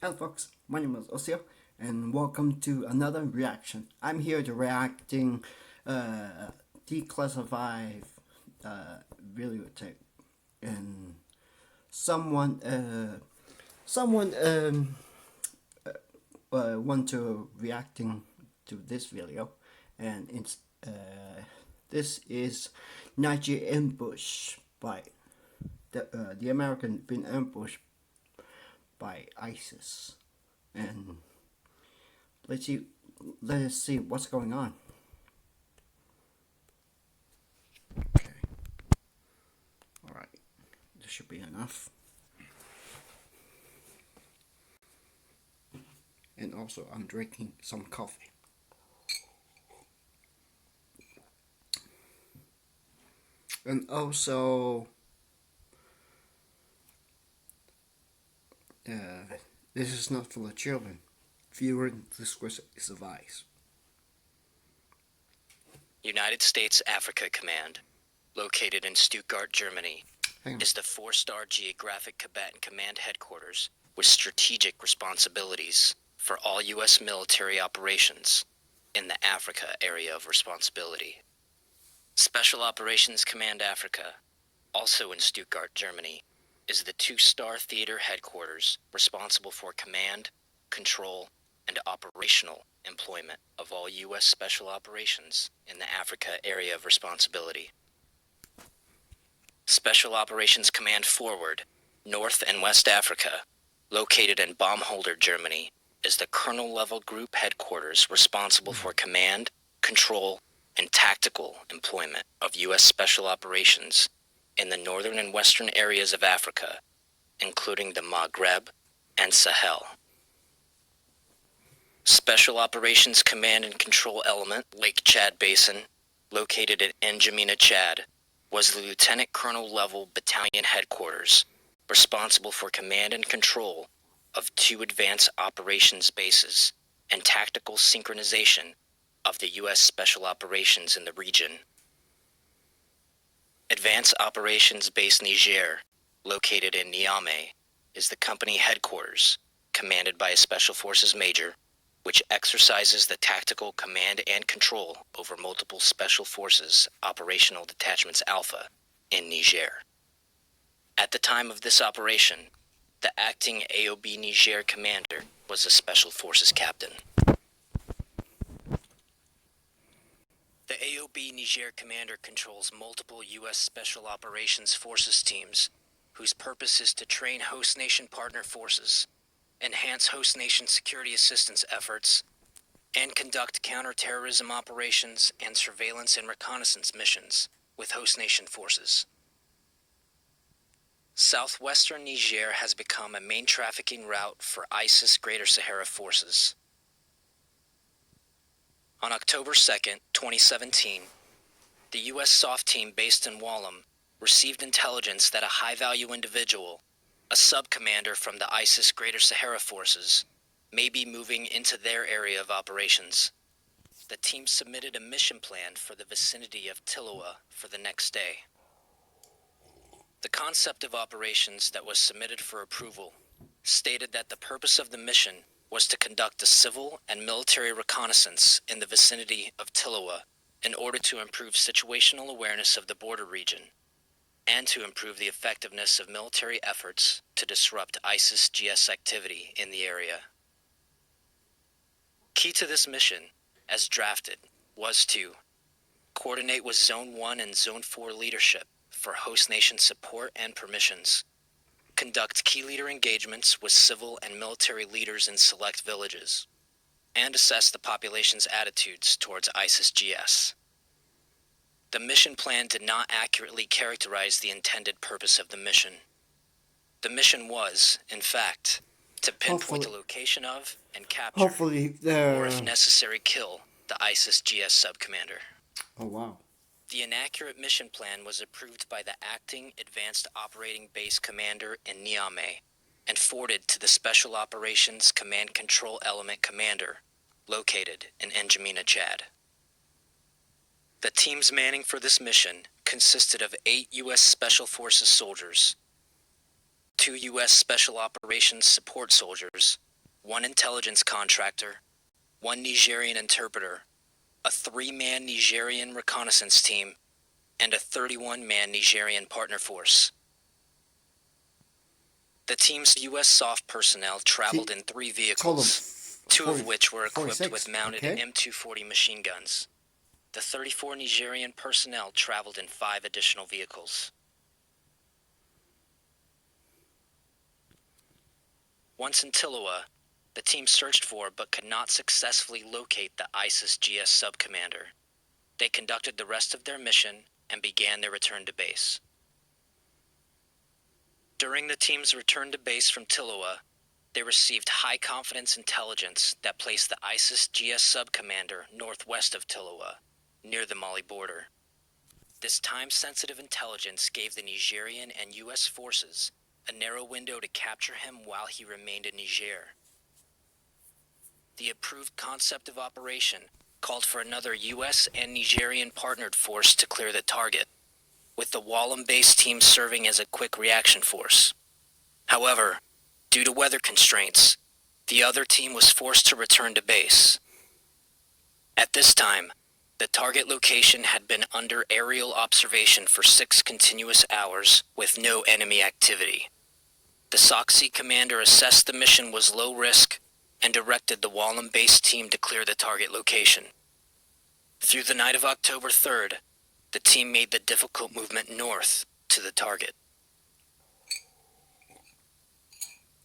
Hello folks, my name is Osio and welcome to another reaction. I'm here to reacting declassified videotape and someone want to reacting to this video and it's this is Niger ambush by the American been ambushed by ISIS, and let us see what's going on. Okay, all right, this should be enough. And also, I'm drinking some coffee. And also, this is not for the children. Viewer discretion is advised. United States Africa Command, located in Stuttgart, Germany, is the 4-star geographic combatant command headquarters with strategic responsibilities for all U.S. military operations in the Africa area of responsibility. Special Operations Command Africa, also in Stuttgart, Germany, is the 2-star theater headquarters responsible for command, control, and operational employment of all U.S. special operations in the Africa area of responsibility. Special Operations Command Forward, North and West Africa, located in Baumholder, Germany, is the colonel-level group headquarters responsible for command, control, and tactical employment of U.S. special operations in the northern and western areas of Africa, including the Maghreb and Sahel. Special Operations Command and Control Element, Lake Chad Basin, located in N'Djamena, Chad, was the lieutenant colonel level battalion headquarters, responsible for command and control of 2 advanced operations bases and tactical synchronization of the U.S. special operations in the region. Advanced Operations Base Niger, located in Niamey, is the company headquarters, commanded by a Special Forces Major, which exercises the tactical command and control over multiple Special Forces Operational Detachments Alpha in Niger. At the time of this operation, the acting AOB Niger commander was a Special Forces captain. The AOB Niger commander controls multiple U.S. Special Operations Forces teams, whose purpose is to train host nation partner forces, enhance host nation security assistance efforts, and conduct counterterrorism operations and surveillance and reconnaissance missions with host nation forces. Southwestern Niger has become a main trafficking route for ISIS Greater Sahara forces. On October 2, 2017, the U.S. SOF team based in Wallam received intelligence that a high-value individual, a sub-commander from the ISIS Greater Sahara forces, may be moving into their area of operations. The team submitted a mission plan for the vicinity of Tiloa for the next day. The concept of operations that was submitted for approval stated that the purpose of the mission was to conduct a civil and military reconnaissance in the vicinity of Tiloa in order to improve situational awareness of the border region and to improve the effectiveness of military efforts to disrupt ISIS-GS activity in the area. Key to this mission, as drafted, was to coordinate with Zone 1 and Zone 4 leadership for host nation support and permissions, conduct key leader engagements with civil and military leaders in select villages, and assess the population's attitudes towards ISIS-GS. The mission plan did not accurately characterize the intended purpose of the mission. The mission was, in fact, to pinpoint the location of and capture, or if necessary kill, the ISIS-GS sub-commander. Oh wow. The inaccurate mission plan was approved by the acting Advanced Operating Base Commander in Niamey and forwarded to the Special Operations Command Control Element Commander, located in N'Djamena, Chad. The teams manning for this mission consisted of 8 U.S. Special Forces soldiers, 2 U.S. Special Operations support soldiers, 1 intelligence contractor, 1 Nigerian interpreter, a 3-man Nigerian reconnaissance team, and a 31-man Nigerian partner force. The team's U.S. SOF personnel traveled in 3 vehicles, 2 of which were equipped with mounted M240 machine guns. The 34 Nigerian personnel traveled in 5 additional vehicles. Once in Tiloa, the team searched for but could not successfully locate the ISIS GS subcommander. They conducted the rest of their mission and began their return to base. During the team's return to base from Tiloa, they received high-confidence intelligence that placed the ISIS GS subcommander northwest of Tiloa, near the Mali border. This time-sensitive intelligence gave the Nigerian and U.S. forces a narrow window to capture him while he remained in Niger. The approved concept of operation called for another U.S. and Nigerian partnered force to clear the target, with the Wallam-based team serving as a quick reaction force. However, due to weather constraints, the other team was forced to return to base. At this time, the target location had been under aerial observation for 6 continuous hours with no enemy activity. The SOCC commander assessed the mission was low risk and directed the Wallam-based team to clear the target location. Through the night of October 3rd, the team made the difficult movement north to the target.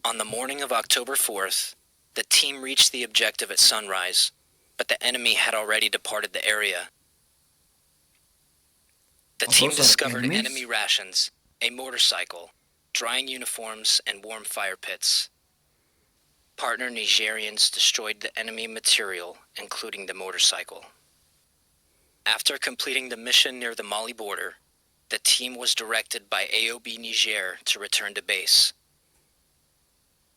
On the morning of October 4th, the team reached the objective at sunrise, but the enemy had already departed the area. The team discovered enemy rations, a motorcycle, drying uniforms, and warm fire pits. Partner Nigerians destroyed the enemy material, including the motorcycle. After completing the mission near the Mali border, the team was directed by AOB Niger to return to base.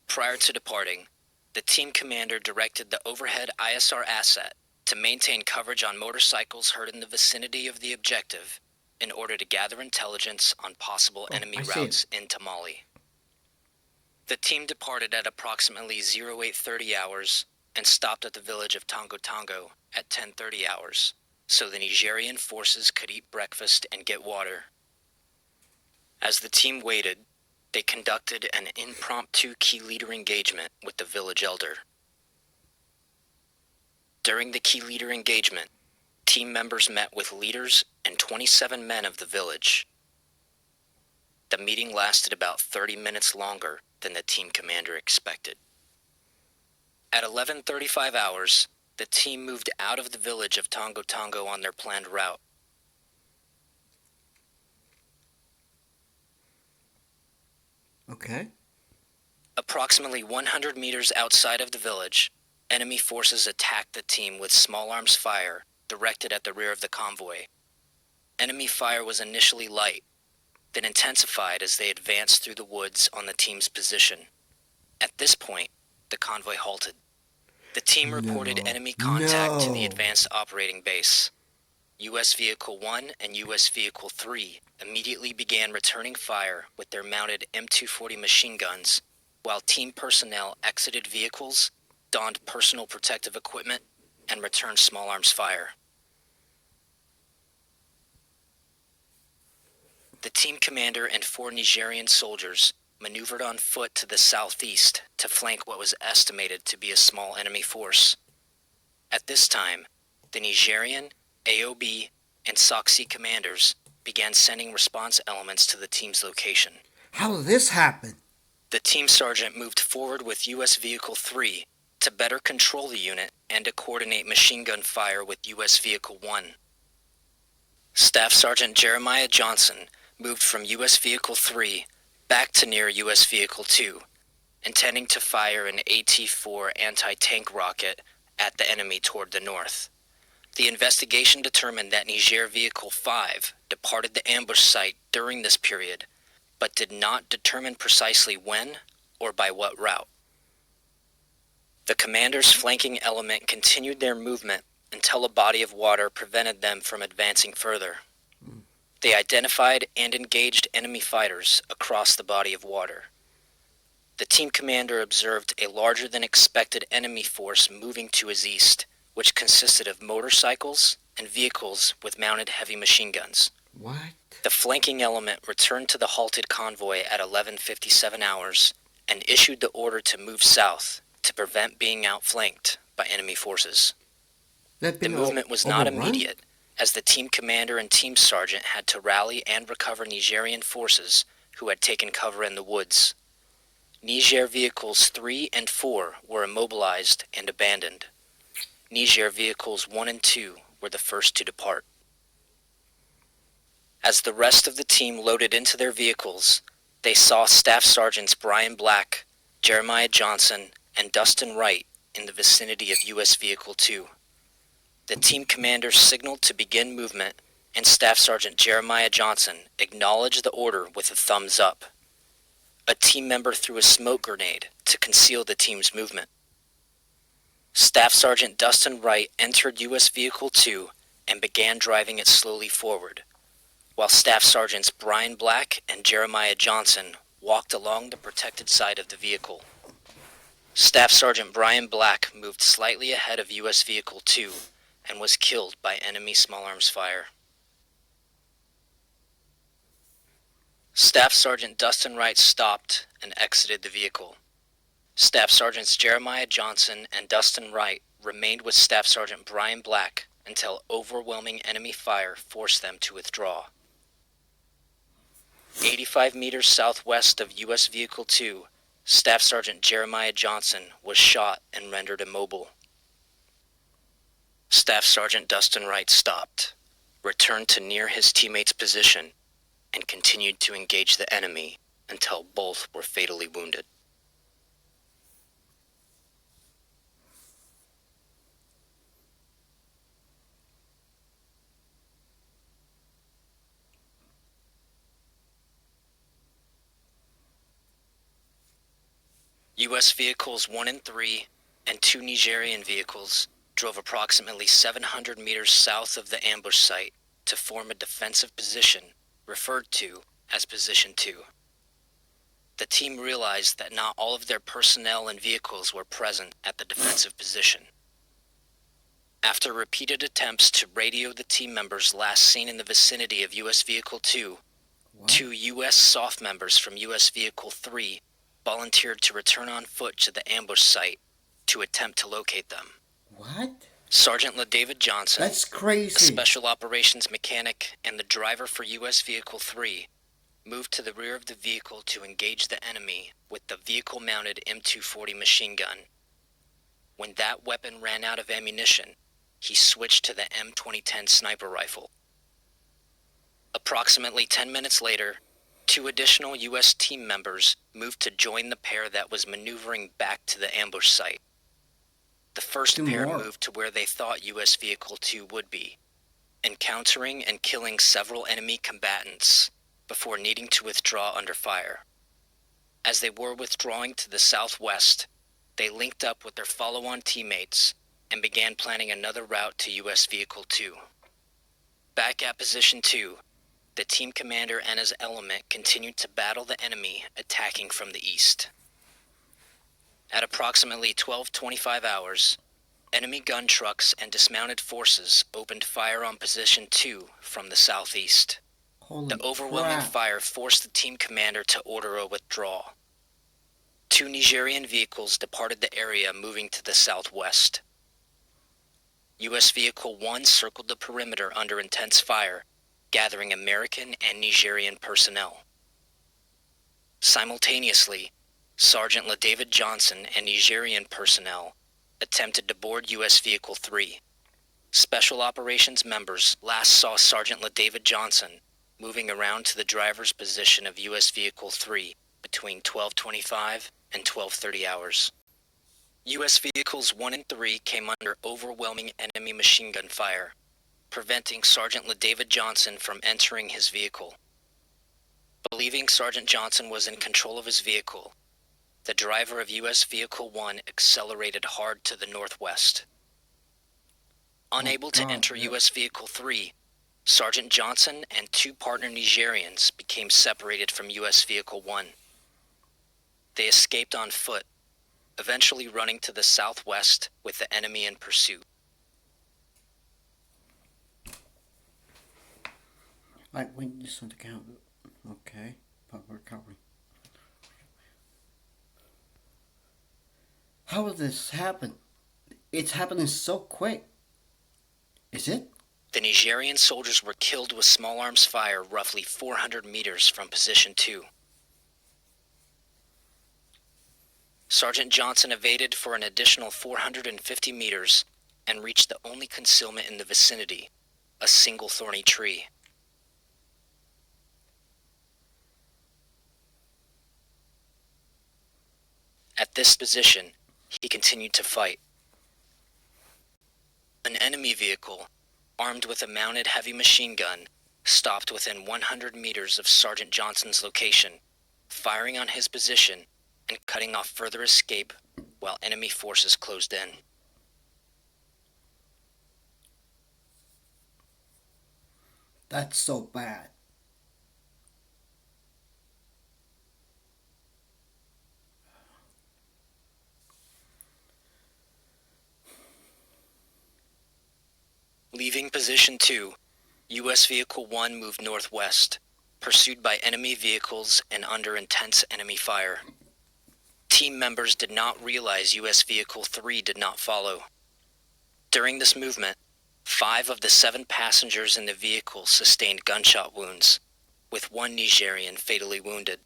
Prior to departing, the team commander directed the overhead ISR asset to maintain coverage on motorcycles heard in the vicinity of the objective in order to gather intelligence on possible enemy routes into Mali. The team departed at approximately 0830 hours and stopped at the village of Tongo Tongo at 1030 hours, so the Nigerian forces could eat breakfast and get water. As the team waited, they conducted an impromptu key leader engagement with the village elder. During the key leader engagement, team members met with leaders and 27 men of the village. The meeting lasted about 30 minutes longer than the team commander expected. At 11:35 hours, the team moved out of the village of Tongo Tongo on their planned route. Okay. Approximately 100 meters outside of the village, enemy forces attacked the team with small arms fire directed at the rear of the convoy. Enemy fire was initially light, then intensified as they advanced through the woods on the team's position. At this point, the convoy halted. The team reported enemy contact to the advanced operating base. U.S. Vehicle 1 and U.S. Vehicle 3 immediately began returning fire with their mounted M240 machine guns, while team personnel exited vehicles, donned personal protective equipment, and returned small arms fire. The team commander and 4 Nigerian soldiers maneuvered on foot to the southeast to flank what was estimated to be a small enemy force. At this time, the Nigerian, AOB, and SOCC commanders began sending response elements to the team's location. How did this happen? The team sergeant moved forward with U.S. Vehicle 3 to better control the unit and to coordinate machine gun fire with U.S. Vehicle 1. Staff Sergeant Jeremiah Johnson moved from U.S. Vehicle 3 back to near U.S. Vehicle 2, intending to fire an AT-4 anti-tank rocket at the enemy toward the north. The investigation determined that Niger Vehicle 5 departed the ambush site during this period, but did not determine precisely when or by what route. The commander's flanking element continued their movement until a body of water prevented them from advancing further. They identified and engaged enemy fighters across the body of water. The team commander observed a larger than expected enemy force moving to his east, which consisted of motorcycles and vehicles with mounted heavy machine guns. What? The flanking element returned to the halted convoy at 11:57 hours and issued the order to move south to prevent being outflanked by enemy forces. The movement was not immediate, as the team commander and team sergeant had to rally and recover Nigerian forces who had taken cover in the woods. Niger Vehicles 3 and 4 were immobilized and abandoned. Niger Vehicles 1 and 2 were the first to depart. As the rest of the team loaded into their vehicles, they saw Staff Sergeants Brian Black, Jeremiah Johnson, and Dustin Wright in the vicinity of U.S. Vehicle 2. The team commander signaled to begin movement, and Staff Sergeant Jeremiah Johnson acknowledged the order with a thumbs up. A team member threw a smoke grenade to conceal the team's movement. Staff Sergeant Dustin Wright entered U.S. Vehicle 2 and began driving it slowly forward, while Staff Sergeants Brian Black and Jeremiah Johnson walked along the protected side of the vehicle. Staff Sergeant Brian Black moved slightly ahead of U.S. Vehicle 2 and was killed by enemy small arms fire. Staff Sergeant Dustin Wright stopped and exited the vehicle. Staff Sergeants Jeremiah Johnson and Dustin Wright remained with Staff Sergeant Brian Black until overwhelming enemy fire forced them to withdraw. 85 meters southwest of U.S. Vehicle 2, Staff Sergeant Jeremiah Johnson was shot and rendered immobile. Staff Sergeant Dustin Wright stopped, returned to near his teammate's position, and continued to engage the enemy until both were fatally wounded. U.S. Vehicles 1 and 3 and 2 Nigerian vehicles drove approximately 700 meters south of the ambush site to form a defensive position referred to as Position 2. The team realized that not all of their personnel and vehicles were present at the defensive position. After repeated attempts to radio the team members last seen in the vicinity of U.S. Vehicle 2, two U.S. SOF members from U.S. Vehicle 3 volunteered to return on foot to the ambush site to attempt to locate them. What? Sergeant LaDavid Johnson, That's crazy. a special operations mechanic and the driver for U.S. Vehicle 3, moved to the rear of the vehicle to engage the enemy with the vehicle-mounted M240 machine gun. When that weapon ran out of ammunition, he switched to the M2010 sniper rifle. Approximately 10 minutes later, two additional U.S. team members moved to join the pair that was maneuvering back to the ambush site. The first pair moved to where they thought U.S. Vehicle 2 would be, encountering and killing several enemy combatants before needing to withdraw under fire. As they were withdrawing to the southwest, they linked up with their follow-on teammates and began planning another route to U.S. Vehicle 2. Back at Position 2, the team commander and his element continued to battle the enemy attacking from the east. At approximately 12:25 hours, enemy gun trucks and dismounted forces opened fire on Position 2 from the southeast. The overwhelming fire forced the team commander to order a withdrawal. Two Nigerian vehicles departed the area, moving to the southwest. U.S. Vehicle 1 circled the perimeter under intense fire, gathering American and Nigerian personnel. Simultaneously, Sergeant LaDavid Johnson and Nigerian personnel attempted to board U.S. Vehicle 3. Special Operations members last saw Sergeant LaDavid Johnson moving around to the driver's position of U.S. Vehicle 3 between 12:25 and 12:30 hours. U.S. Vehicles 1 and 3 came under overwhelming enemy machine gun fire, preventing Sergeant LaDavid Johnson from entering his vehicle. Believing Sergeant Johnson was in control of his vehicle, the driver of U.S. Vehicle 1 accelerated hard to the northwest. Unable to enter U.S. Vehicle 3, Sergeant Johnson and two partner Nigerians became separated from U.S. Vehicle 1. They escaped on foot, eventually running to the southwest with the enemy in pursuit. Like when this on the count. Okay, but we're covering. How will this happen? It's happening so quick. Is it? The Nigerian soldiers were killed with small arms fire roughly 400 meters from position 2. Sergeant Johnson evaded for an additional 450 meters and reached the only concealment in the vicinity, a single thorny tree. At this position, he continued to fight. An enemy vehicle, armed with a mounted heavy machine gun, stopped within 100 meters of Sergeant Johnson's location, firing on his position and cutting off further escape while enemy forces closed in. That's so bad. Leaving position 2, U.S. Vehicle 1 moved northwest, pursued by enemy vehicles and under intense enemy fire. Team members did not realize U.S. Vehicle 3 did not follow. During this movement, 5 of the 7 passengers in the vehicle sustained gunshot wounds, with 1 Nigerian fatally wounded.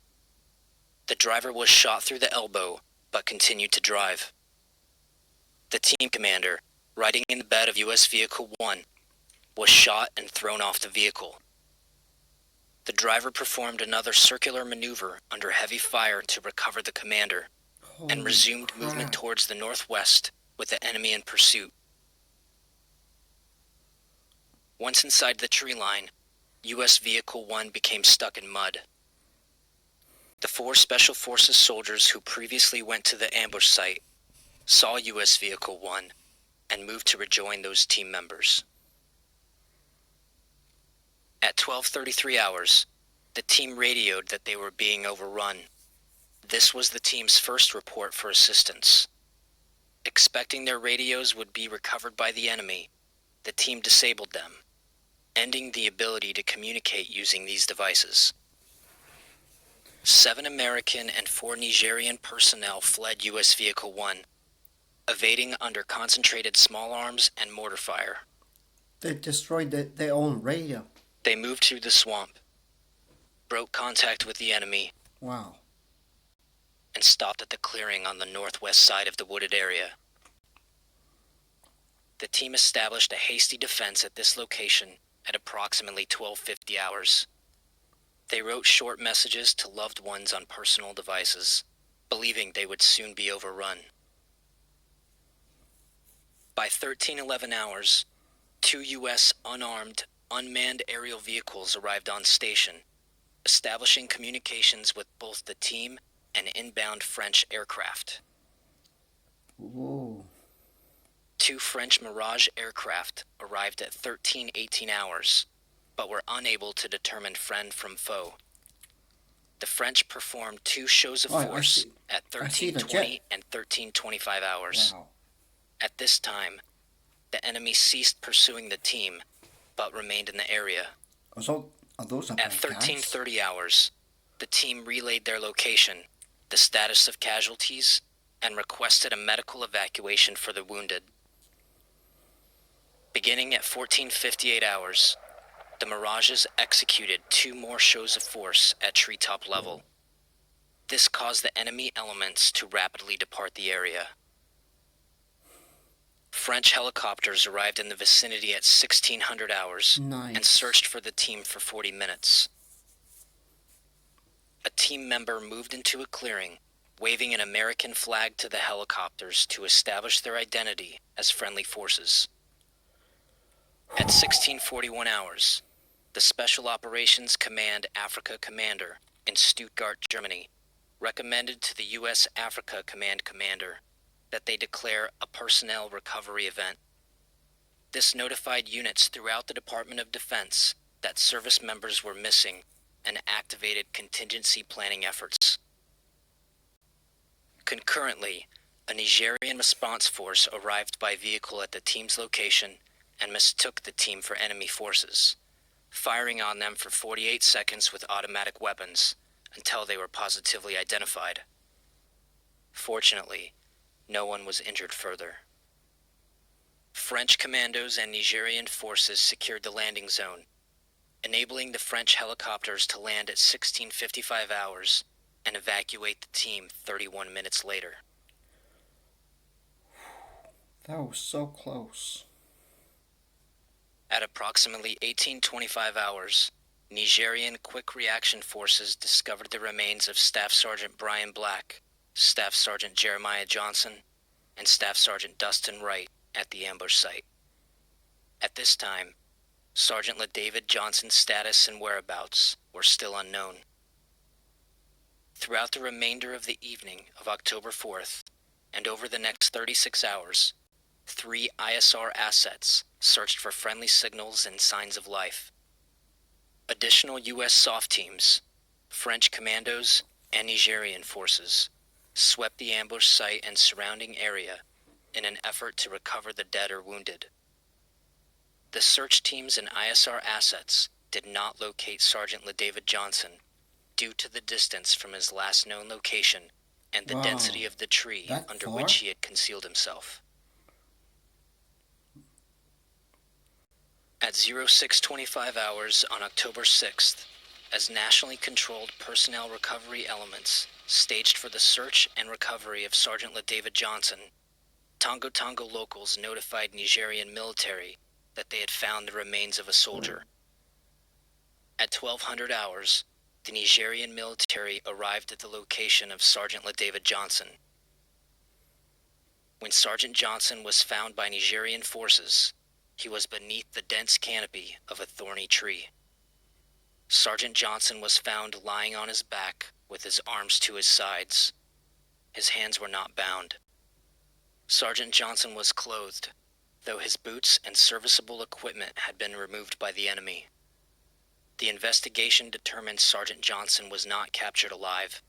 The driver was shot through the elbow, but continued to drive. The team commander, riding in the bed of U.S. Vehicle 1, was shot and thrown off the vehicle. The driver performed another circular maneuver under heavy fire to recover the commander, and resumed movement towards the northwest with the enemy in pursuit. Once inside the tree line, U.S. Vehicle 1 became stuck in mud. The 4 Special Forces soldiers who previously went to the ambush site saw U.S. Vehicle 1 and moved to rejoin those team members. At 12:33 hours, the team radioed that they were being overrun. This was the team's first report for assistance. Expecting their radios would be recovered by the enemy, the team disabled them, ending the ability to communicate using these devices. 7 American and 4 Nigerian personnel fled U.S. Vehicle 1, evading under concentrated small arms and mortar fire. They destroyed their own radio. They moved through the swamp, broke contact with the enemy, Wow. and stopped at the clearing on the northwest side of the wooded area. The team established a hasty defense at this location at approximately 12:50 hours. They wrote short messages to loved ones on personal devices, believing they would soon be overrun. By 13:11 hours, 2 U.S. unarmed, unmanned aerial vehicles arrived on station, establishing communications with both the team and inbound French aircraft. Whoa. 2 French Mirage aircraft arrived at 13:18 hours, but were unable to determine friend from foe. The French performed 2 shows of force at 13:20 and 13:25 hours. Wow. At this time, the enemy ceased pursuing the team, but remained in the area. So, are those At 13:30 hours, the team relayed their location, the status of casualties, and requested a medical evacuation for the wounded. Beginning at 14:58 hours, the Mirages executed 2 more shows of force at treetop level. This caused the enemy elements to rapidly depart the area. French helicopters arrived in the vicinity at 1600 hours and searched for the team for 40 minutes. A team member moved into a clearing, waving an American flag to the helicopters to establish their identity as friendly forces. At 1641 hours, the Special Operations Command Africa Commander in Stuttgart, Germany, recommended to the U.S. Africa Command Commander that they declare a personnel recovery event. This notified units throughout the Department of Defense that service members were missing and activated contingency planning efforts. Concurrently, a Nigerian response force arrived by vehicle at the team's location and mistook the team for enemy forces, firing on them for 48 seconds with automatic weapons until they were positively identified. Fortunately, no one was injured further. French commandos and Nigerian forces secured the landing zone, enabling the French helicopters to land at 16:55 hours and evacuate the team 31 minutes later. That was so close. At approximately 18:25 hours, Nigerian quick reaction forces discovered the remains of Staff Sergeant Brian Black, Staff Sergeant Jeremiah Johnson, and Staff Sergeant Dustin Wright at the ambush site. At this time, Sergeant LaDavid Johnson's status and whereabouts were still unknown. Throughout the remainder of the evening of October 4th, and over the next 36 hours, 3 ISR assets searched for friendly signals and signs of life. Additional U.S. SOF teams, French commandos, and Nigerian forces swept the ambush site and surrounding area in an effort to recover the dead or wounded. The search teams and ISR assets did not locate Sergeant LaDavid Johnson due to the distance from his last known location and the density of the tree under which he had concealed himself. At 06:25 hours on October 6th, as nationally controlled personnel recovery elements staged for the search and recovery of Sergeant LaDavid Johnson, Tongo Tongo locals notified Nigerian military that they had found the remains of a soldier. At 1200 hours, the Nigerian military arrived at the location of Sergeant LaDavid Johnson. When Sergeant Johnson was found by Nigerian forces, he was beneath the dense canopy of a thorny tree. Sergeant Johnson was found lying on his back with his arms to his sides. His hands were not bound. Sergeant Johnson was clothed, though his boots and serviceable equipment had been removed by the enemy. The investigation determined Sergeant Johnson was not captured alive.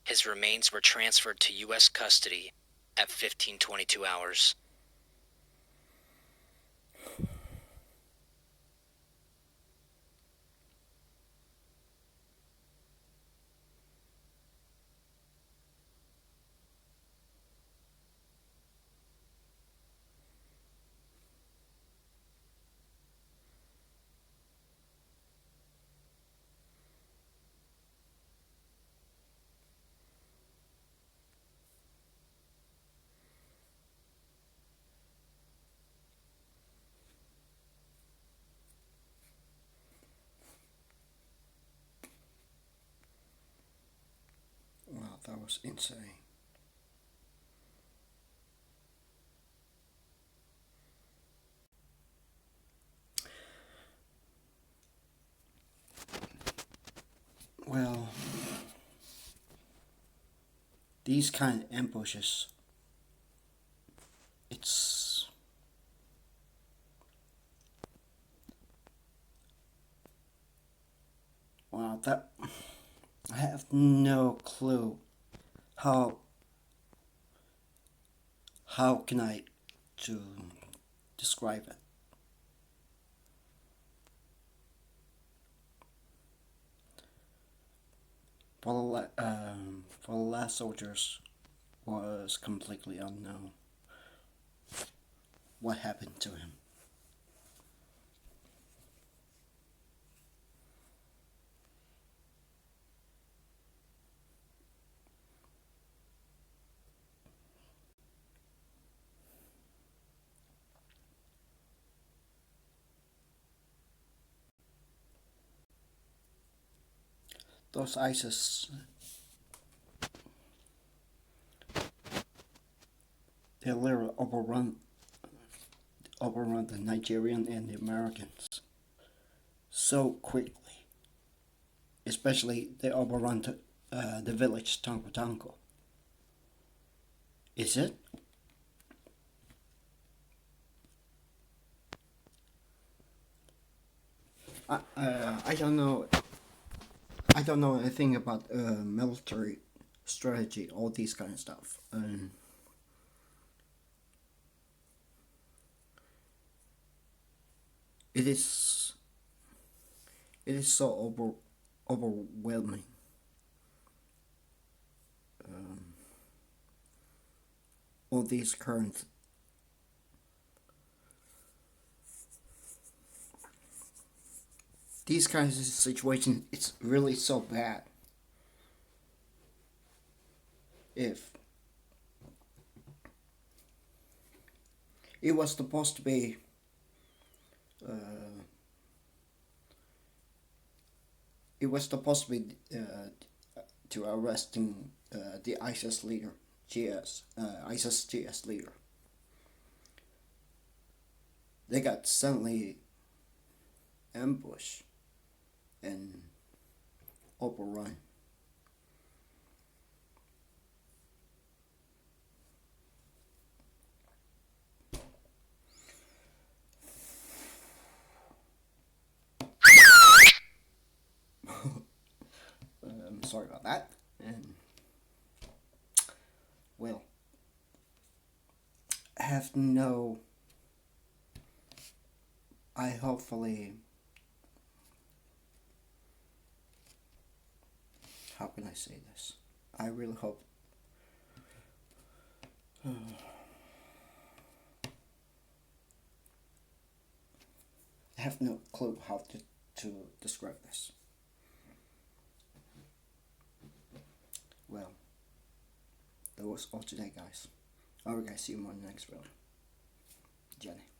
His remains were transferred to U.S. custody at 15:22 hours. Wow, that was insane. Well, these kind of ambushes, it's wow, that I have no clue how can I to describe it. For the last soldiers was completely unknown what happened to him. Those ISIS, they literally overrun the Nigerian and the Americans so quickly. Especially they overrun the village Tongo Tongo. Is it? I don't know. I don't know anything about military strategy, all these kind of stuff. It is so overwhelming. All these current these kinds of situations, it's really so bad. If it was supposed to be to arresting the ISIS leader, ISIS GS leader. They got suddenly ambushed and overrun. Sorry about that. And well, have no. I hopefully. How can I say this? I really hope. I have no clue how to describe this. Well, that was all today, guys. Alright, guys, see you on the next video. Jenny.